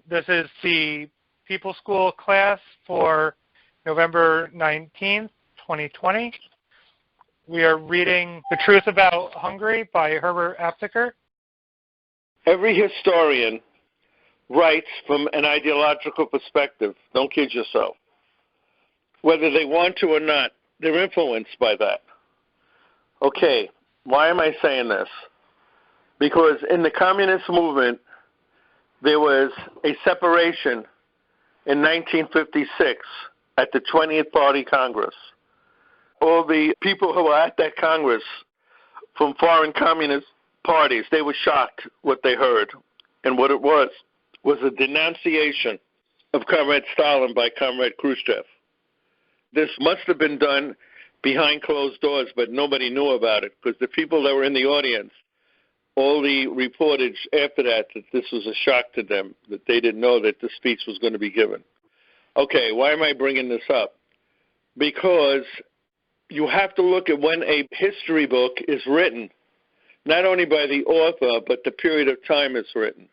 This is the People School class for November 19th, 2020. We are reading The Truth About Hungary by Herbert Aptheker. Every historian writes from an ideological perspective. Don't kid yourself. Whether they want to or not, they're influenced by that. Okay, why am I saying this? Because in the communist movement, there was a separation in 1956 at the 20th Party Congress. All the people who were at that Congress from foreign communist parties, they were shocked what they heard. And what it was a denunciation of Comrade Stalin by Comrade Khrushchev. This must have been done behind closed doors, but nobody knew about it because the people that were in the audience, all the reportage after that this was a shock to them, that they didn't know that the speech was going to be given. Okay, why am I bringing this up? Because you have to look at when a history book is written, not only by the author, but the period of time it's written.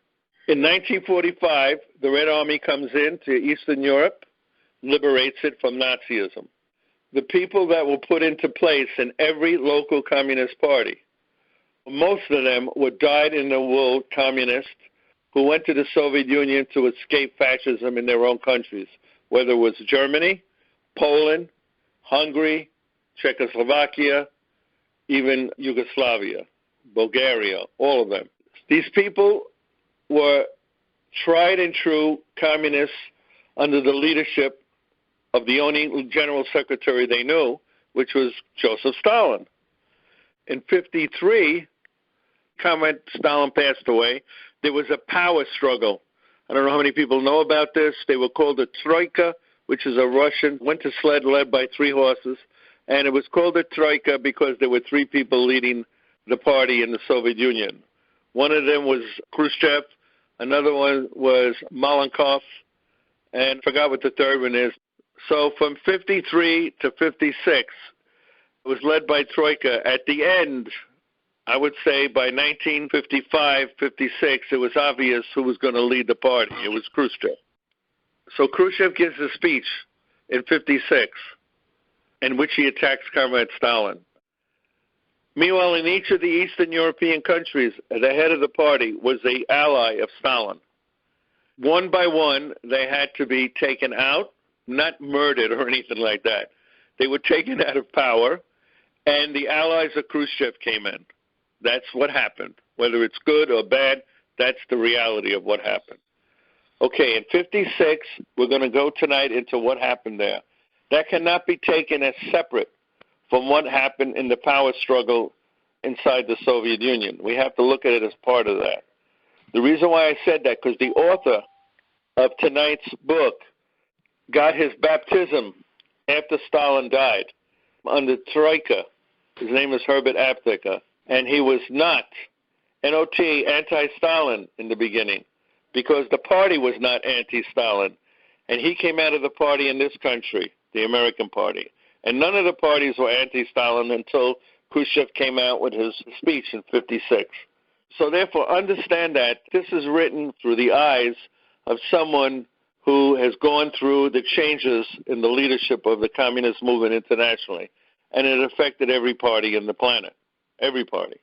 In 1945, the Red Army comes into Eastern Europe, liberates it from Nazism. The people that were put into place in every local communist party, most of them were dyed-in-the-wool communists who went to the Soviet Union to escape fascism in their own countries, whether it was Germany, Poland, Hungary, Czechoslovakia, even Yugoslavia, Bulgaria, all of them. These people were tried and true communists under the leadership of the only general secretary they knew, which was Joseph Stalin. In 1953, Comrade Stalin passed away. There was a power struggle. I don't know how many people know about this. They were called a Troika, which is a Russian winter sled led by 3 horses. And it was called a Troika because there were 3 people leading the party in the Soviet Union. One of them was Khrushchev. Another one was Malenkov. And I forgot what the third one is. So from 1953 to 1956, it was led by Troika. At the end, I would say by 1955, 1956, it was obvious who was going to lead the party. It was Khrushchev. So Khrushchev gives a speech in 1956 in which he attacks Comrade Stalin. Meanwhile, in each of the Eastern European countries, the head of the party was the ally of Stalin. One by one, they had to be taken out, not murdered or anything like that. They were taken out of power, and the allies of Khrushchev came in. That's what happened. Whether it's good or bad, that's the reality of what happened. Okay, in 1956, we're going to go tonight into what happened there. That cannot be taken as separate from what happened in the power struggle inside the Soviet Union. We have to look at it as part of that. The reason why I said that, because the author of tonight's book got his baptism after Stalin died under Troika. His name is Herbert Aptheker. And he was not NOT, anti-Stalin in the beginning, because the party was not anti-Stalin. And he came out of the party in this country, the American party. And none of the parties were anti-Stalin until Khrushchev came out with his speech in 1956. So therefore, understand that this is written through the eyes of someone who has gone through the changes in the leadership of the communist movement internationally. And it affected every party on the planet, every party.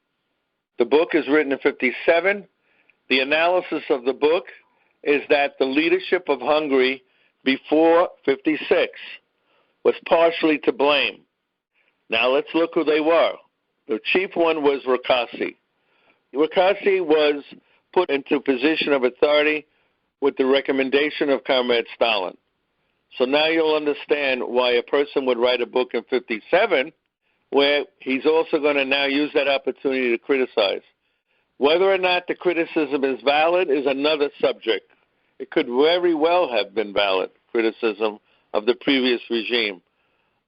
The book is written in 1957. The analysis of the book is that the leadership of Hungary before 1956 was partially to blame. Now let's look who they were. The chief one was Rákosi. Rákosi was put into a position of authority with the recommendation of Comrade Stalin. So now you'll understand why a person would write a book in 1957 where he's also going to now use that opportunity to criticize. Whether or not the criticism is valid is another subject. It could very well have been valid criticism of the previous regime.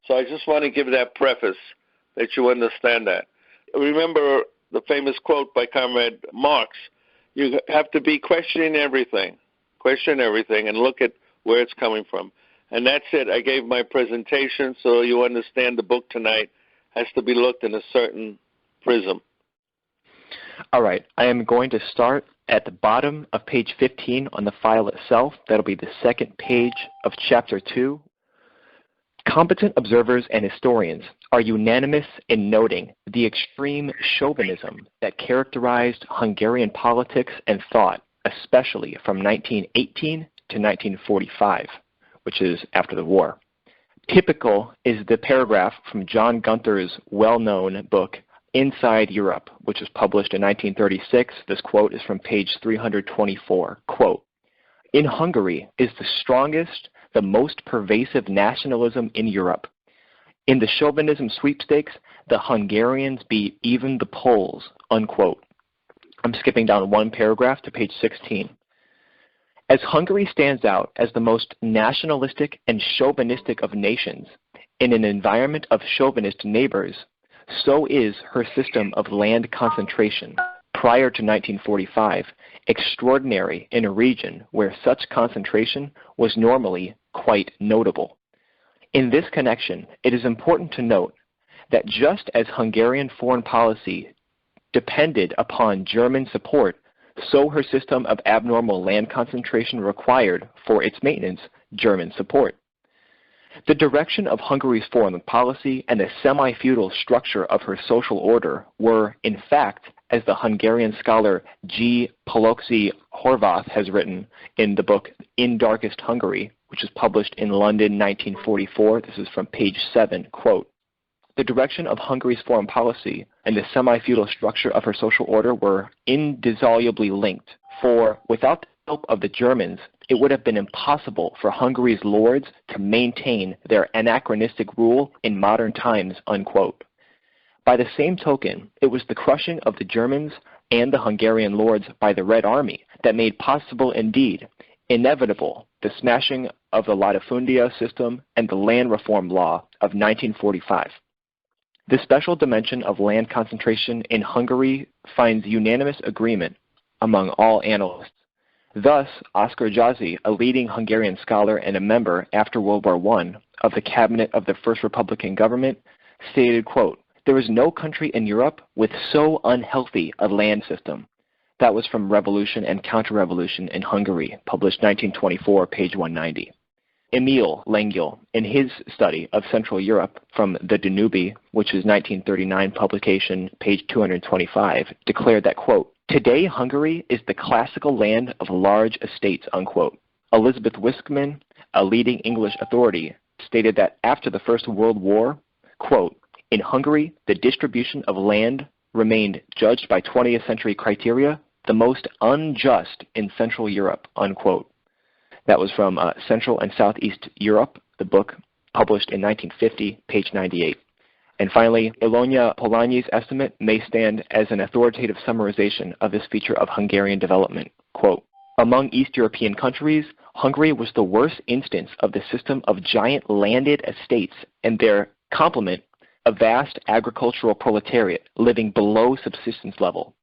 So I just want to give that preface that you understand that. Remember the famous quote by Comrade Marx, you have to be questioning everything. Question everything and look at where it's coming from. And that's it. I gave my presentation so you understand the book tonight has to be looked in a certain prism. All right. I am going to start at the bottom of page 15 on the file itself, that'll be the second page of chapter 2. Competent observers and historians are unanimous in noting the extreme chauvinism that characterized Hungarian politics and thought, especially from 1918 to 1945, which is after the war. Typical is the paragraph from John Gunther's well-known book, Inside Europe, which was published in 1936. This quote is from page 324. Quote, "In Hungary is the strongest, the most pervasive nationalism in Europe. In the chauvinism sweepstakes, the Hungarians beat even the Poles," unquote. I'm skipping down one paragraph to page 16. As Hungary stands out as the most nationalistic and chauvinistic of nations in an environment of chauvinist neighbors, so is her system of land concentration prior to 1945 extraordinary in a region where such concentration was normally quite notable. In this connection, it is important to note that just as Hungarian foreign policy depended upon German support, so her system of abnormal land concentration required for its maintenance German support. The direction of Hungary's foreign policy and the semi-feudal structure of her social order were, in fact, as the Hungarian scholar G. Paloczy Horváth has written in the book In Darkest Hungary, which was published in London 1944. This is from page 7, quote, "The direction of Hungary's foreign policy and the semi-feudal structure of her social order were indissolubly linked, for without the help of the Germans, it would have been impossible for Hungary's lords to maintain their anachronistic rule in modern times," unquote. By the same token, it was the crushing of the Germans and the Hungarian lords by the Red Army that made possible, indeed, inevitable, the smashing of the Latifundium system and the land reform law of 1945. The special dimension of land concentration in Hungary finds unanimous agreement among all analysts. Thus, Oskar Jászai, a leading Hungarian scholar and a member after World War I of the cabinet of the First Republican government, stated, quote, "There is no country in Europe with so unhealthy a land system." That was from Revolution and Counter-Revolution in Hungary, published 1924, page 190. Emil Lengyel, in his study of Central Europe from the Danube, which is 1939 publication, page 225, declared that, quote, "Today Hungary is the classical land of large estates," unquote. Elizabeth Wiskman, a leading English authority, stated that after the First World War, quote, "In Hungary, the distribution of land remained, judged by 20th century criteria, the most unjust in Central Europe," unquote. That was from Central and Southeast Europe, the book, published in 1950, page 98. And finally, Ilona Polanyi's estimate may stand as an authoritative summarization of this feature of Hungarian development. Quote, "Among East European countries, Hungary was the worst instance of the system of giant landed estates and their complement, a vast agricultural proletariat living below subsistence level.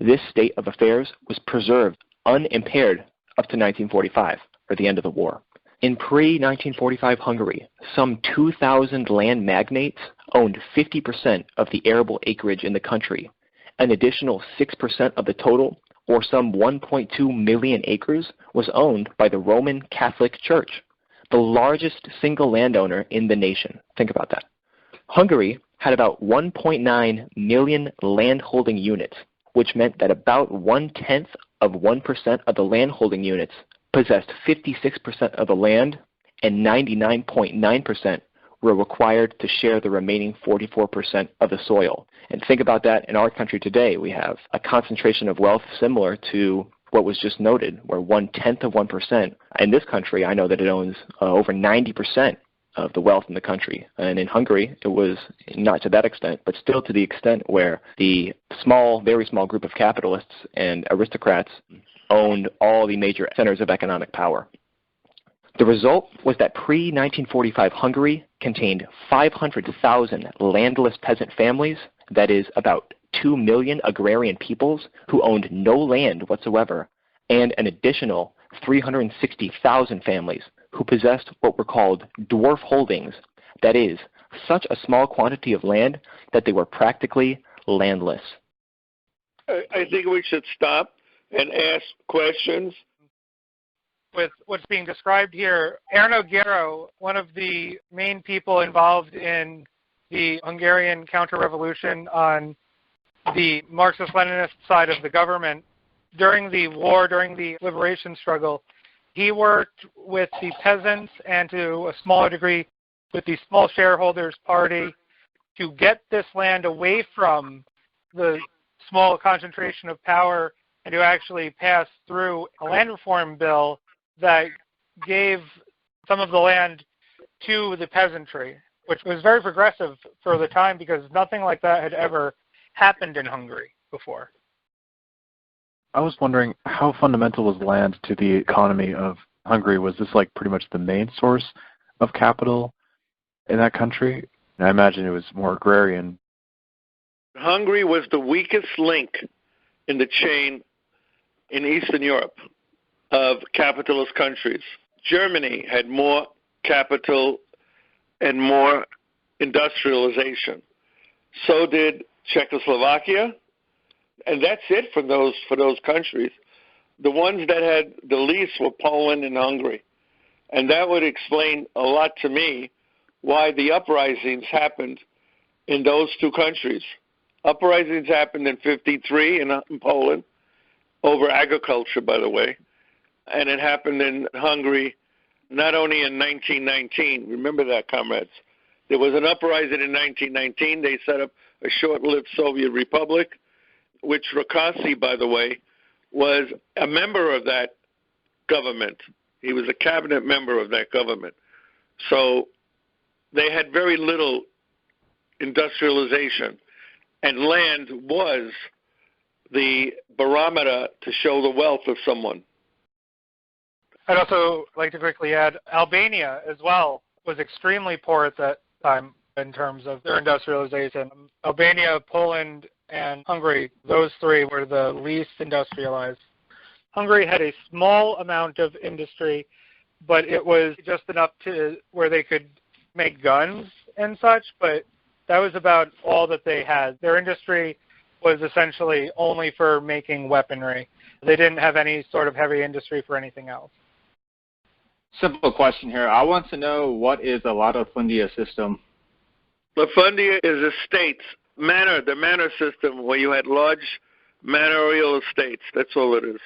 This state of affairs was preserved unimpaired up to 1945, or the end of the war. In pre-1945 Hungary, some 2,000 land magnates owned 50% of the arable acreage in the country. An additional 6% of the total, or some 1.2 million acres, was owned by the Roman Catholic Church, the largest single landowner in the nation." Think about that. Hungary had about 1.9 million landholding units, which meant that about 1/10 of 1% of the landholding units possessed 56% of the land, and 99.9% were required to share the remaining 44% of the soil. And think about that in our country today. We have a concentration of wealth similar to what was just noted, where 1/10 of 1%. In this country, I know that it owns over 90% of the wealth in the country. And in Hungary, it was not to that extent, but still to the extent where the small, very small group of capitalists and aristocrats owned all the major centers of economic power. The result was that pre-1945 Hungary contained 500,000 landless peasant families, that is, about 2 million agrarian peoples who owned no land whatsoever, and an additional 360,000 families who possessed what were called dwarf holdings, that is, such a small quantity of land that they were practically landless. I think we should stop and ask questions. With what's being described here, Ernő Gerő, one of the main people involved in the Hungarian counter-revolution on the Marxist-Leninist side of the government, during the war, during the liberation struggle, he worked with the peasants and to a smaller degree with the small shareholders party to get this land away from the small concentration of power and to actually pass through a land reform bill that gave some of the land to the peasantry, which was very progressive for the time because nothing like that had ever happened in Hungary before. I was wondering, how fundamental was land to the economy of Hungary? Was this like pretty much the main source of capital in that country? I imagine it was more agrarian. Hungary was the weakest link in the chain in Eastern Europe of capitalist countries. Germany had more capital and more industrialization. So did Czechoslovakia, and that's it for those countries. The ones that had the least were Poland and Hungary, and that would explain a lot to me why the uprisings happened in those two countries. Uprisings happened in 1953 in Poland, over agriculture, by the way, and it happened in Hungary not only in 1919. Remember that, comrades. There was an uprising in 1919. They set up a short-lived Soviet republic, which Rakasi, by the way, was a member of that government. He was a cabinet member of that government. So they had very little industrialization, and land was the barometer to show the wealth of someone. I'd also like to quickly add, Albania as well was extremely poor at that time in terms of their industrialization. Albania, Poland, and Hungary, those three were the least industrialized. Hungary had a small amount of industry, but it was just enough to where they could make guns and such, but that was about all that they had. Their industry was essentially only for making weaponry. They didn't have any sort of heavy industry for anything else. Simple question here. I want to know, what is a Latifundia system? Latifundia is a state's manor, the manor system where you had large manorial estates. That's all it is.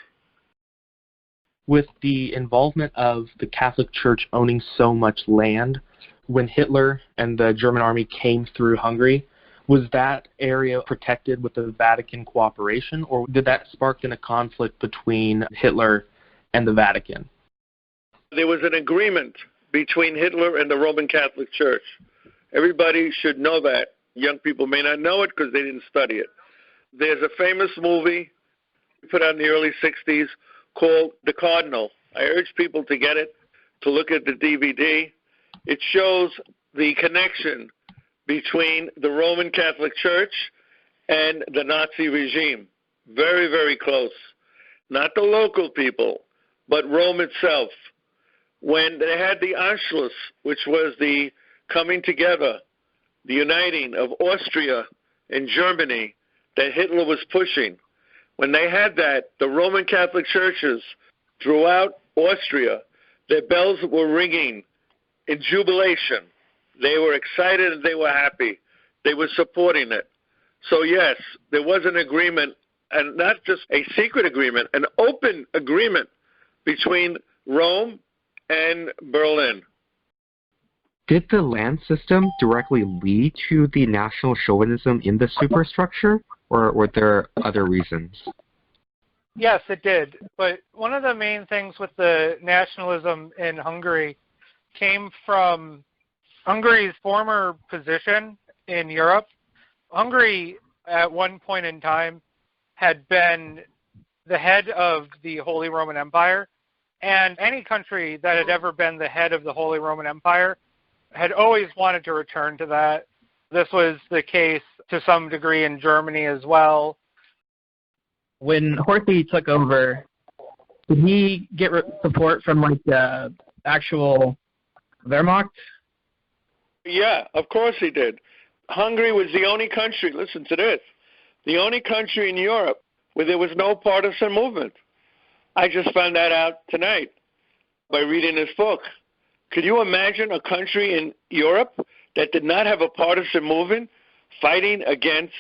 With the involvement of the Catholic Church owning so much land, when Hitler and the German army came through Hungary, was that area protected with the Vatican cooperation, or did that spark in a conflict between Hitler and the Vatican? There was an agreement between Hitler and the Roman Catholic Church. Everybody should know that. Young people may not know it because they didn't study it. There's a famous movie put out in the early 60s called The Cardinal. I urge people to get it, to look at the DVD. It shows the connection between the Roman Catholic Church and the Nazi regime. Very, very close. Not the local people, but Rome itself. When they had the Anschluss, which was the coming together, the uniting of Austria and Germany that Hitler was pushing, when they had that, the Roman Catholic churches throughout Austria, their bells were ringing in jubilation. They were excited and they were happy. They were supporting it. So yes, there was an agreement, and not just a secret agreement, an open agreement between Rome and Berlin. Did the land system directly lead to the national chauvinism in the superstructure, or were there other reasons? Yes, it did. But one of the main things with the nationalism in Hungary came from Hungary's former position in Europe. Hungary, at one point in time, had been the head of the Holy Roman Empire, and any country that had ever been the head of the Holy Roman Empire had always wanted to return to that. This was the case to some degree in Germany as well. When Horthy took over, did he get support from like the actual Wehrmacht? Yeah, of course he did. Hungary was the only country, listen to this, the only country in Europe where there was no partisan movement. I just found that out tonight by reading this book. Could you imagine a country in Europe that did not have a partisan movement fighting against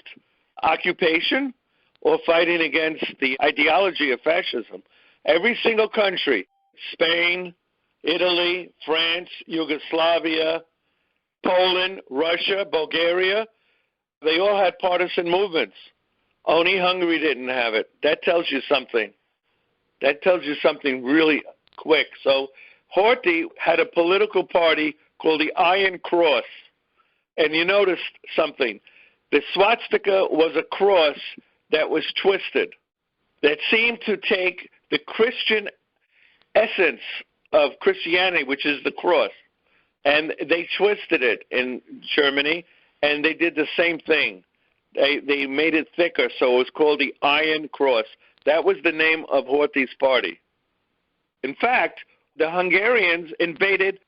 occupation or fighting against the ideology of fascism? Every single country, Spain, Italy, France, Yugoslavia, Poland, Russia, Bulgaria, they all had partisan movements. Only Hungary didn't have it. That tells you something. That tells you something really quick. So Horthy had a political party called the Iron Cross. And you noticed something. The swastika was a cross that was twisted, that seemed to take the Christian essence of Christianity, which is the cross, and they twisted it in Germany, and they did the same thing. They made it thicker, so it was called the Iron Cross. That was the name of Horthy's party. In fact, the Hungarians invaded,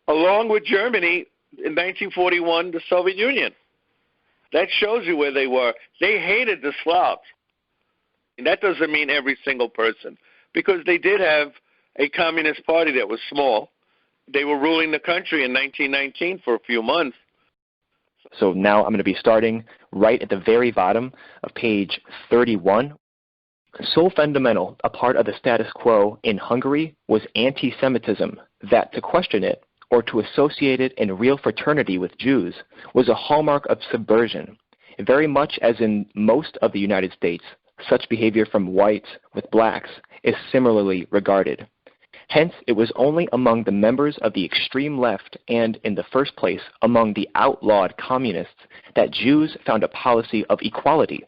along with Germany, in 1941, the Soviet Union. That shows you where they were. They hated the Slavs. And that doesn't mean every single person, because they did have a communist party that was small. They were ruling the country in 1919 for a few months. So now I'm going to be starting right at the very bottom of page 31. So fundamental a part of the status quo in Hungary was anti-Semitism that to question it or to associate it in real fraternity with Jews was a hallmark of subversion. Very much as in most of the United States, such behavior from whites with blacks is similarly regarded. Hence, it was only among the members of the extreme left and, in the first place, among the outlawed communists that Jews found a policy of equality.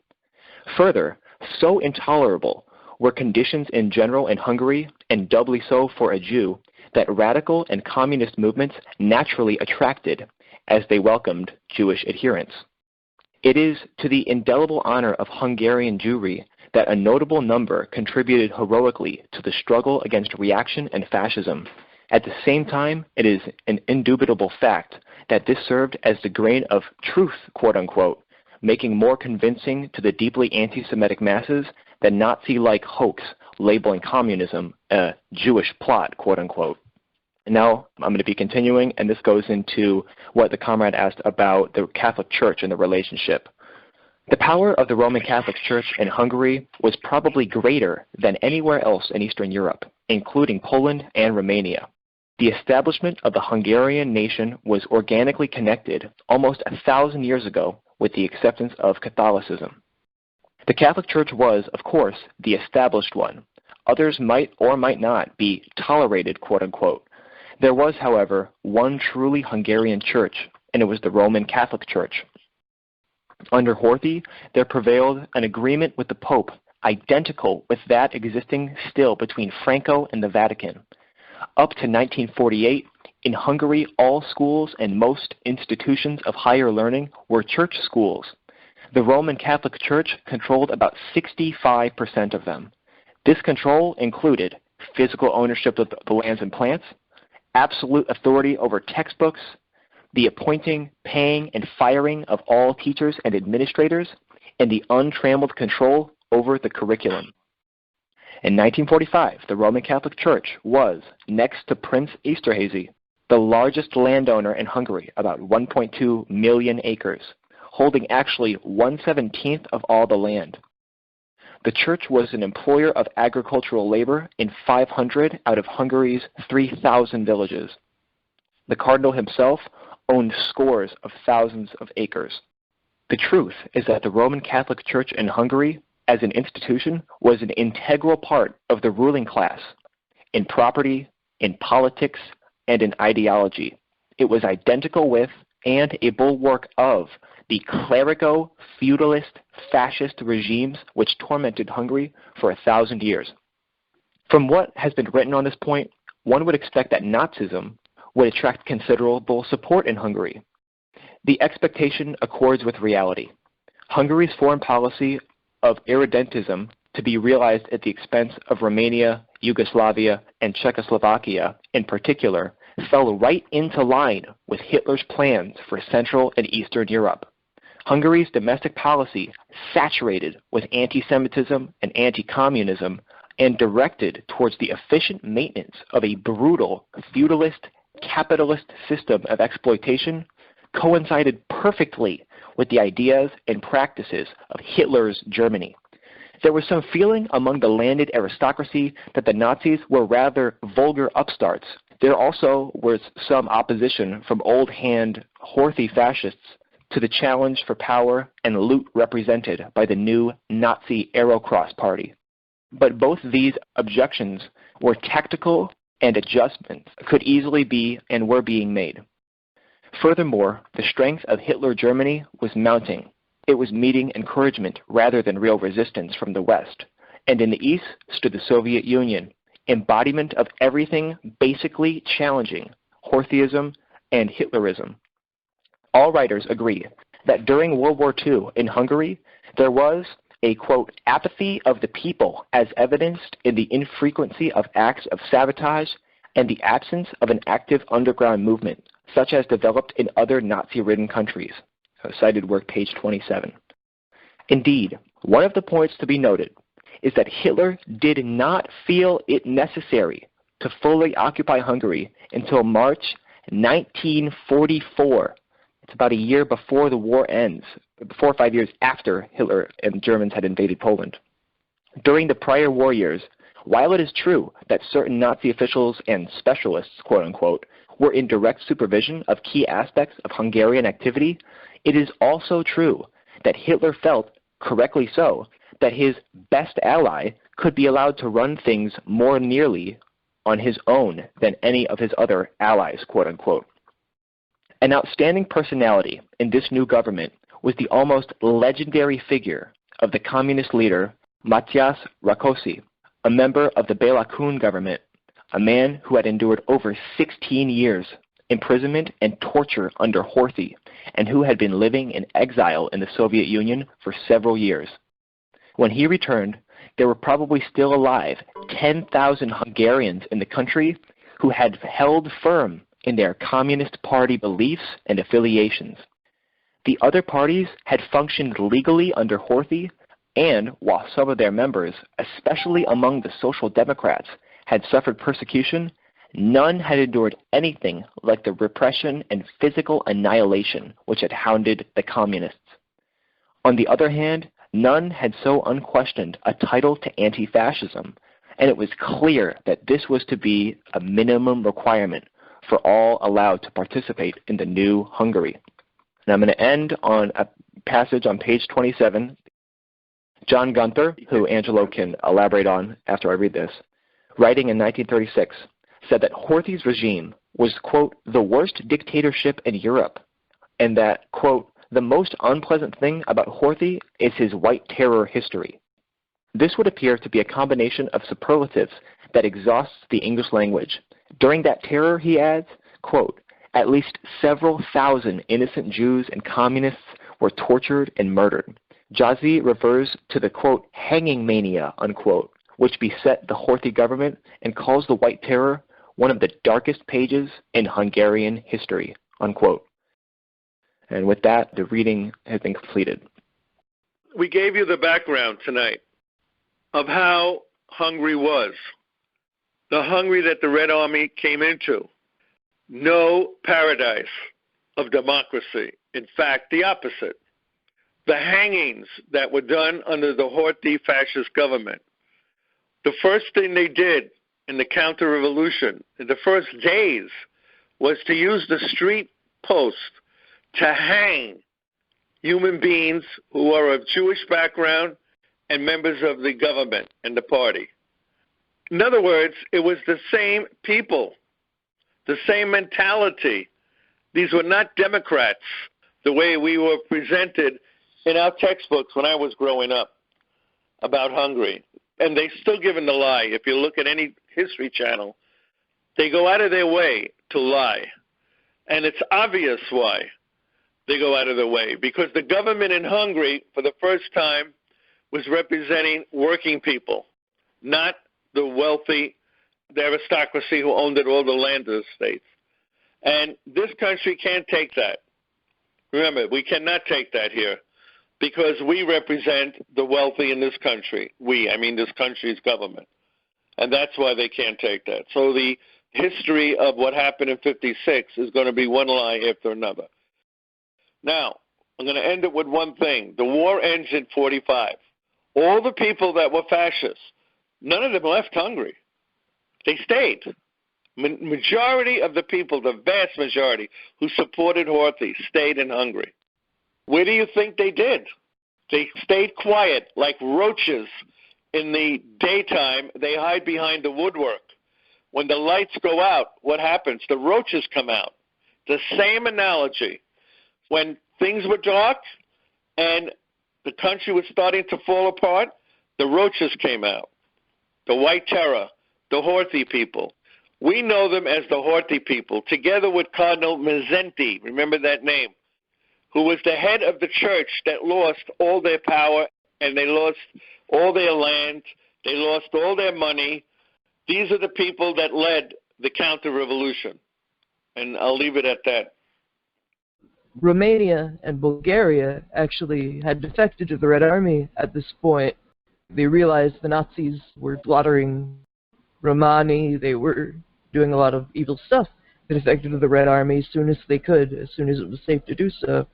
Further, so intolerable were conditions in general in Hungary, and doubly so for a Jew, that radical and communist movements naturally attracted as they welcomed Jewish adherents. It is to the indelible honor of Hungarian Jewry that a notable number contributed heroically to the struggle against reaction and fascism. At the same time, it is an indubitable fact that this served as the grain of truth, quote-unquote, making more convincing to the deeply anti-Semitic masses the Nazi-like hoax labeling communism a Jewish plot, quote-unquote. And now I'm going to be continuing, and this goes into what the comrade asked about the Catholic Church and the relationship. The power of the Roman Catholic Church in Hungary was probably greater than anywhere else in Eastern Europe, including Poland and Romania. The establishment of the Hungarian nation was organically connected almost 1,000 years ago with the acceptance of Catholicism. The Catholic Church was, of course, the established one. Others might or might not be tolerated, quote-unquote. There was, however, one truly Hungarian church, and it was the Roman Catholic Church. Under Horthy, there prevailed an agreement with the Pope identical with that existing still between Franco and the Vatican. Up to 1948, in Hungary, all schools and most institutions of higher learning were church schools. The Roman Catholic Church controlled about 65% of them. This control included physical ownership of the lands and plants, absolute authority over textbooks, the appointing, paying, and firing of all teachers and administrators, and the untrammeled control over the curriculum. In 1945, the Roman Catholic Church was, next to Prince Esterházy, the largest landowner in Hungary, about 1.2 million acres, holding actually 1/17 of all the land. The church was an employer of agricultural labor in 500 out of Hungary's 3,000 villages. The cardinal himself owned scores of thousands of acres. The truth is that the Roman Catholic Church in Hungary, as an institution, was an integral part of the ruling class, in property, in politics, and in ideology. It was identical with and a bulwark of the clerico-feudalist fascist regimes which tormented Hungary for 1,000 years. From what has been written on this point, one would expect that Nazism would attract considerable support in Hungary. The expectation accords with reality. Hungary's foreign policy of irredentism, to be realized at the expense of Romania, Yugoslavia, and Czechoslovakia in particular, fell right into line with Hitler's plans for Central and Eastern Europe. Hungary's domestic policy, saturated with anti-Semitism and anti-communism, and directed towards the efficient maintenance of a brutal, feudalist, capitalist system of exploitation, coincided perfectly with the ideas and practices of Hitler's Germany. There was some feeling among the landed aristocracy that the Nazis were rather vulgar upstarts. There also was some opposition from old-hand Horthy fascists to the challenge for power and loot represented by the new Nazi Aerocross party. But both these objections were tactical, and adjustments could easily be and were being made. Furthermore, the strength of Hitler Germany was mounting. It was meeting encouragement rather than real resistance from the West. And in the East stood the Soviet Union, embodiment of everything basically challenging Horthyism and Hitlerism. All writers agree that during World War II in Hungary, there was a, quote, apathy of the people as evidenced in the infrequency of acts of sabotage and the absence of an active underground movement, such as developed in other Nazi-ridden countries. Cited work, page 27. Indeed, one of the points to be noted is that Hitler did not feel it necessary to fully occupy Hungary until March 1944. It's about a year before the war ends, 4 or 5 years after Hitler and the Germans had invaded Poland. During the prior war years, while it is true that certain Nazi officials and specialists, quote unquote, were in direct supervision of key aspects of Hungarian activity, it is also true that Hitler felt, correctly so, that his best ally could be allowed to run things more nearly on his own than any of his other allies, quote unquote. An outstanding personality in this new government was the almost legendary figure of the communist leader Matyas Rákosi, a member of the Béla Kun government, a man who had endured over 16 years imprisonment and torture under Horthy, and who had been living in exile in the Soviet Union for several years. When he returned, there were probably still alive 10,000 Hungarians in the country who had held firm in their Communist Party beliefs and affiliations. The other parties had functioned legally under Horthy, and while some of their members, especially among the Social Democrats, had suffered persecution, none had endured anything like the repression and physical annihilation which had hounded the communists. On the other hand, none had so unquestioned a title to anti-fascism, and it was clear that this was to be a minimum requirement for all allowed to participate in the new Hungary. And I'm going to end on a passage on page 27. John Gunther, who Angelo can elaborate on after I read this, writing in 1936, said that Horthy's regime was, quote, the worst dictatorship in Europe, and that, quote, the most unpleasant thing about Horthy is his white terror history. This would appear to be a combination of superlatives that exhausts the English language. During that terror, he adds, quote, at least several thousand innocent Jews and communists were tortured and murdered. Jazzy refers to the, quote, hanging mania, unquote, which beset the Horthy government and calls the White Terror one of the darkest pages in Hungarian history, unquote. And with that, the reading has been completed. We gave you the background tonight of how Hungary was. The Hungary that the Red Army came into. No paradise of democracy. In fact, the opposite. The hangings that were done under the Horthy fascist government. The first thing they did in the counter-revolution, in the first days, was to use the street post to hang human beings who are of Jewish background and members of the government and the party. In other words, it was the same people, the same mentality. These were not Democrats the way we were presented in our textbooks when I was growing up about Hungary. And they still given the lie. If you look at any history channel, they go out of their way to lie. And it's obvious why they go out of their way. Because the government in Hungary, for the first time, was representing working people, not the wealthy, the aristocracy who owned all the land of the states. And this country can't take that. Remember, we cannot take that here because we represent the wealthy in this country. I mean this country's government. And that's why they can't take that. So the history of what happened in 56 is going to be one lie after another. Now, I'm going to end it with one thing. The war ends in 45. All the people that were fascists, none of them left Hungary. They stayed. Majority of the people, the vast majority, who supported Horthy stayed in Hungary. Where do you think they did? They stayed quiet like roaches. In the daytime, they hide behind the woodwork. When the lights go out, what happens? The roaches come out. The same analogy. When things were dark and the country was starting to fall apart, the roaches came out. The White Terror, the Horthy people. We know them as the Horthy people, together with Cardinal Ratzinger, remember that name, who was the head of the church that lost all their power and they lost all their land, they lost all their money. These are the people that led the counter-revolution. And I'll leave it at that. Romania and Bulgaria actually had defected to the Red Army at this point. They realized the Nazis were slaughtering Romani, they were doing a lot of evil stuff. They defected to the Red Army as soon as they could, as soon as it was safe to do so.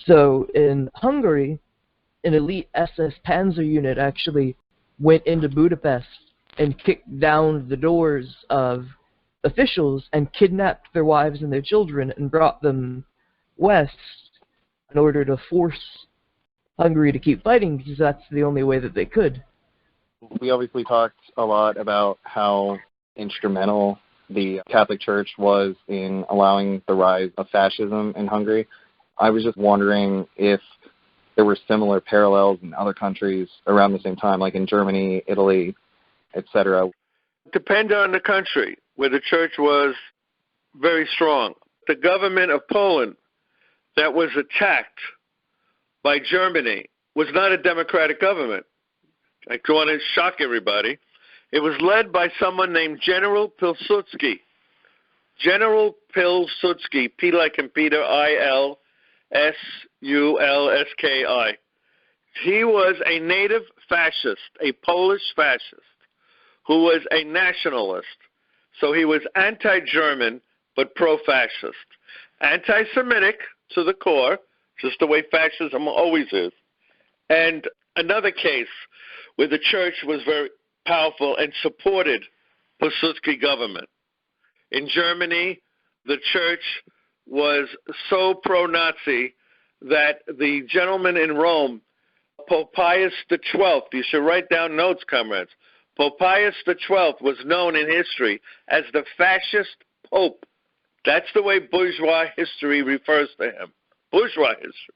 So in Hungary, an elite SS Panzer unit actually went into Budapest and kicked down the doors of officials and kidnapped their wives and their children and brought them west in order to force Hungary to keep fighting, because that's the only way that they could. We obviously talked a lot about how instrumental the Catholic Church was in allowing the rise of fascism in Hungary. I was just wondering if there were similar parallels in other countries around the same time, like in Germany, Italy, etc. Depend on the country where the church was very strong. The government of Poland that was attacked by Germany was not a democratic government. I don't want to shock everybody. It was led by someone named General Pilsudski. General Pilsudski, P like in Peter, I-L-S-U-L-S-K-I. He was a native fascist, a Polish fascist, who was a nationalist. So he was anti-German, but pro-fascist. Anti-Semitic to the core, just the way fascism always is. And another case where the church was very powerful and supported Pilsudski government. In Germany, the church was so pro-Nazi that the gentleman in Rome, Pope Pius XII, you should write down notes, comrades, Pope Pius XII was known in history as the fascist pope. That's the way bourgeois history refers to him, bourgeois history,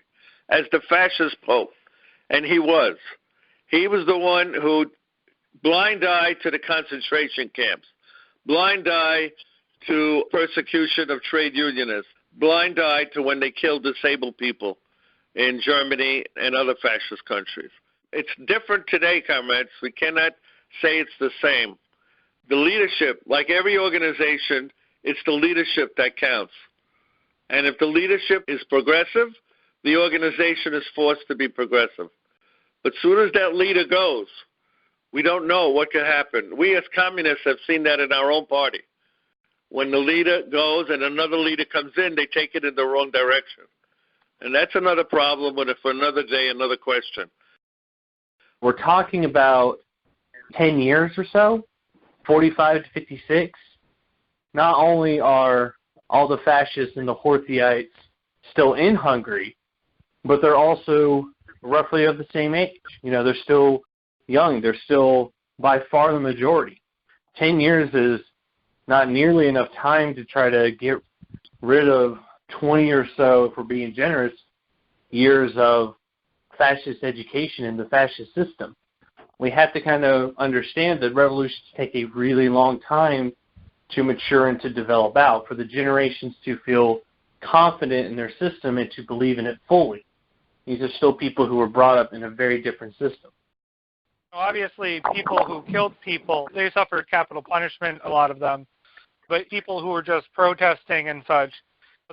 as the fascist pope. And he was. He was the one who blind eye to the concentration camps, blind eye to persecution of trade unionists, blind eye to when they killed disabled people in Germany and other fascist countries. It's different today, comrades. We cannot say it's the same. The leadership, like every organization, it's the leadership that counts. And if the leadership is progressive, the organization is forced to be progressive. But as soon as that leader goes, we don't know what could happen. We as communists have seen that in our own party. When the leader goes and another leader comes in, they take it in the wrong direction. And that's another problem with it for another day, another question. We're talking about 10 years or so, 45 to 56. Not only are all the fascists and the Horthyites still in Hungary, but they're also roughly of the same age. You know, they're still young. They're still by far the majority. 10 years is not nearly enough time to try to get rid of 20 or so, if we're being generous, years of fascist education in the fascist system. We have to kind of understand that revolutions take a really long time to mature and to develop out, for the generations to feel confident in their system and to believe in it fully. These are still people who were brought up in a very different system. Obviously, people who killed people, they suffered capital punishment, a lot of them. But people who were just protesting and such,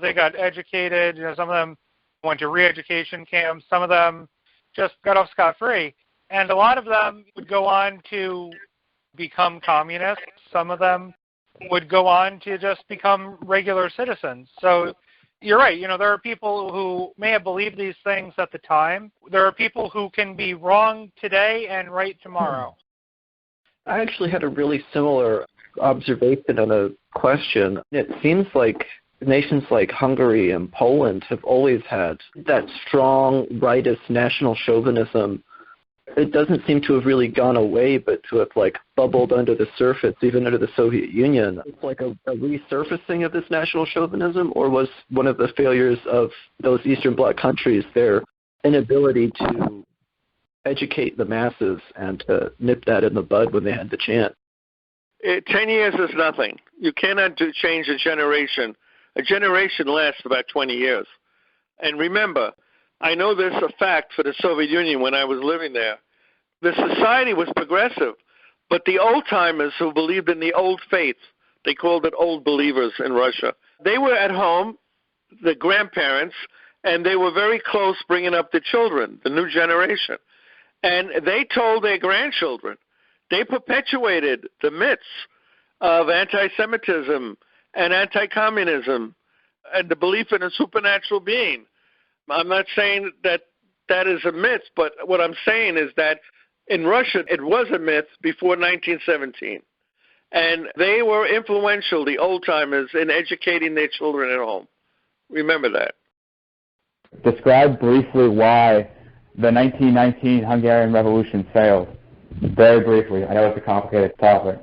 they got educated. You know, some of them went to re-education camps. Some of them just got off scot-free. And a lot of them would go on to become communists. Some of them would go on to just become regular citizens. So you're right. There are people who may have believed these things at the time. There are people who can be wrong today and right tomorrow. I actually had a really similar observation and a question. It seems like nations like Hungary and Poland have always had that strong rightist national chauvinism. It doesn't seem to have really gone away, but to have bubbled under the surface, even under the Soviet Union. It's like a resurfacing of this national chauvinism, or was one of the failures of those Eastern Bloc countries their inability to educate the masses and to nip that in the bud when they had the chance? 10 years is nothing. You cannot change a generation. A generation lasts about 20 years. And remember, I know this a fact for the Soviet Union when I was living there. The society was progressive, but the old-timers who believed in the old faith, they called it old believers in Russia, they were at home, the grandparents, and they were very close bringing up the children, the new generation. And they told their grandchildren, they perpetuated the myths of anti-Semitism and anti-communism and the belief in a supernatural being. I'm not saying that that is a myth, but what I'm saying is that in Russia it was a myth before 1917. And they were influential, the old-timers, in educating their children at home. Remember that. Describe briefly why the 1919 Hungarian Revolution failed. Very briefly. I know it's a complicated topic.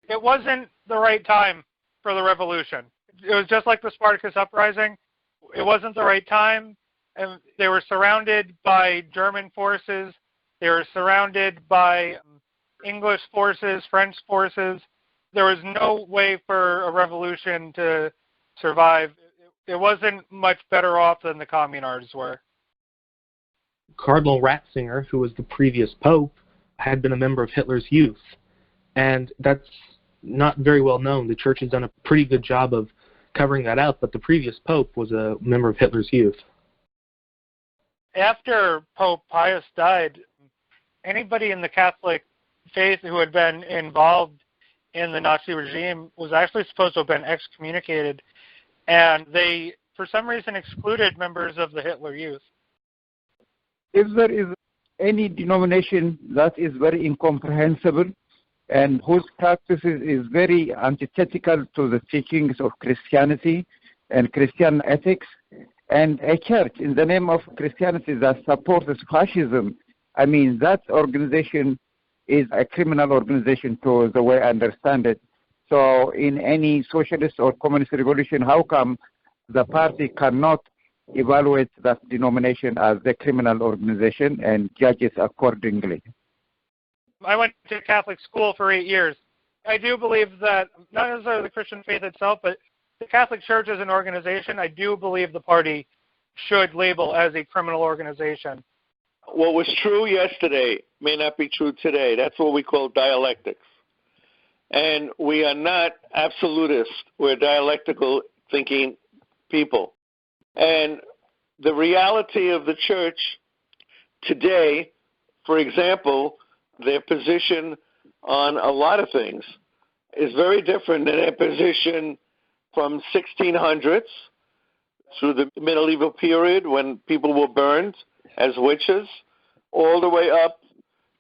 It wasn't the right time for the revolution. It was just like the Spartacus uprising. It wasn't the right time, and they were surrounded by German forces. They were surrounded by English forces, French forces. There was no way for a revolution to survive. It wasn't much better off than the communards were. Cardinal Ratzinger, who was the previous pope, had been a member of Hitler's youth. And that's not very well known. The church has done a pretty good job of covering that up, but the previous pope was a member of Hitler's youth. After Pope Pius died, anybody in the Catholic faith who had been involved in the Nazi regime was actually supposed to have been excommunicated, and they, for some reason, excluded members of the Hitler Youth. If there is any denomination that is very incomprehensible and whose practices is very antithetical to the teachings of Christianity and Christian ethics, and a church in the name of Christianity that supports fascism, I mean, that organization is a criminal organization to the way I understand it. So in any socialist or communist revolution, how come the party cannot evaluate that denomination as a criminal organization and judge it accordingly? I went to Catholic school for 8 years. I do believe that, not necessarily the Christian faith itself, but the Catholic Church as an organization, I do believe the party should label as a criminal organization. What was true yesterday may not be true today. That's what we call dialectics. And we are not absolutists. We're dialectical thinking people. And the reality of the church today, for example, their position on a lot of things is very different than their position from 1600s through the medieval period when people were burned as witches, all the way up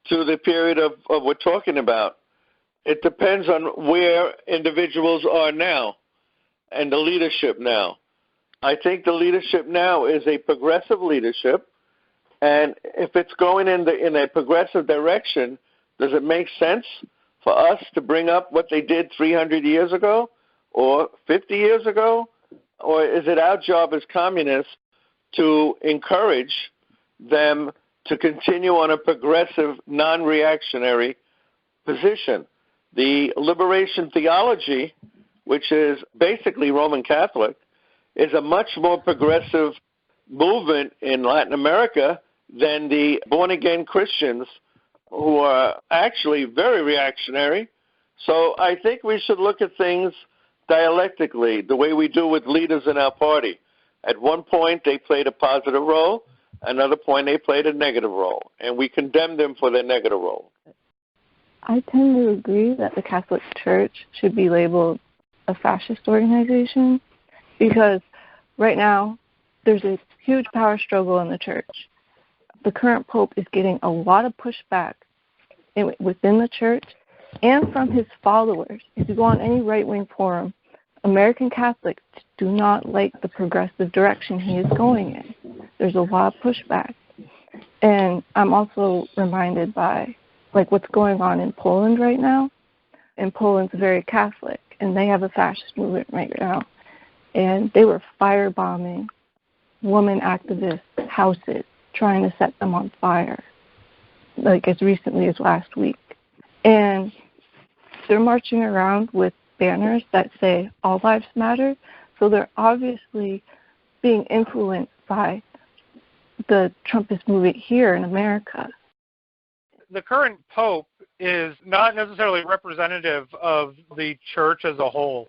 to the period of we're talking about. It depends on where individuals are now and the leadership now. I think the leadership now is a progressive leadership, and if it's going in a progressive direction, does it make sense for us to bring up what they did 300 years ago or 50 years ago? Or is it our job as communists to encourage them to continue on a progressive, non-reactionary position? The liberation theology, which is basically Roman Catholic, is a much more progressive movement in Latin America than the born-again Christians, who are actually very reactionary. So I think we should look at things dialectically, the way we do with leaders in our party. At one point, they played a positive role. Another point, they played a negative role. And we condemn them for their negative role. I tend to agree that the Catholic Church should be labeled a fascist organization because right now there's a huge power struggle in the church. The current pope is getting a lot of pushback within the church and from his followers. If you go on any right-wing forum, American Catholics do not like the progressive direction he is going in. There's a lot of pushback. And I'm also reminded by what's going on in Poland right now. And Poland's very Catholic, and they have a fascist movement right now. And they were firebombing woman activist houses, trying to set them on fire, as recently as last week. And they're marching around with banners that say all lives matter, so they're obviously being influenced by the Trumpist movement here in America. The current pope is not necessarily representative of the church as a whole,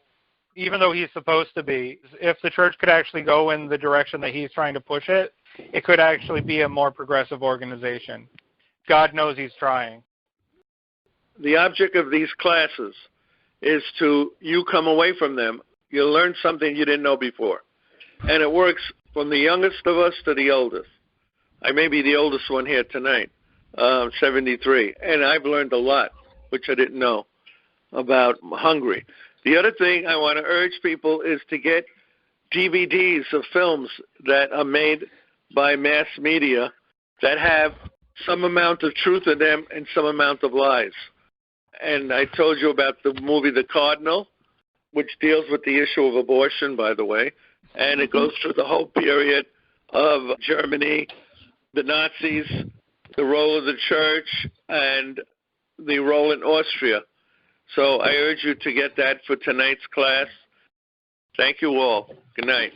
even though he's supposed to be. If the church could actually go in the direction that he's trying to push it, it could actually be a more progressive organization. God knows he's trying. The object of these classes is you come away from them, you learn something you didn't know before. And it works from the youngest of us to the oldest. I may be the oldest one here tonight, 73, and I've learned a lot, which I didn't know about Hungary. The other thing I want to urge people is to get DVDs of films that are made by mass media that have some amount of truth in them and some amount of lies. And I told you about the movie The Cardinal, which deals with the issue of abortion, by the way, and it goes through the whole period of Germany, the Nazis, the role of the church, and the role in Austria. So I urge you to get that for tonight's class. Thank you all. Good night.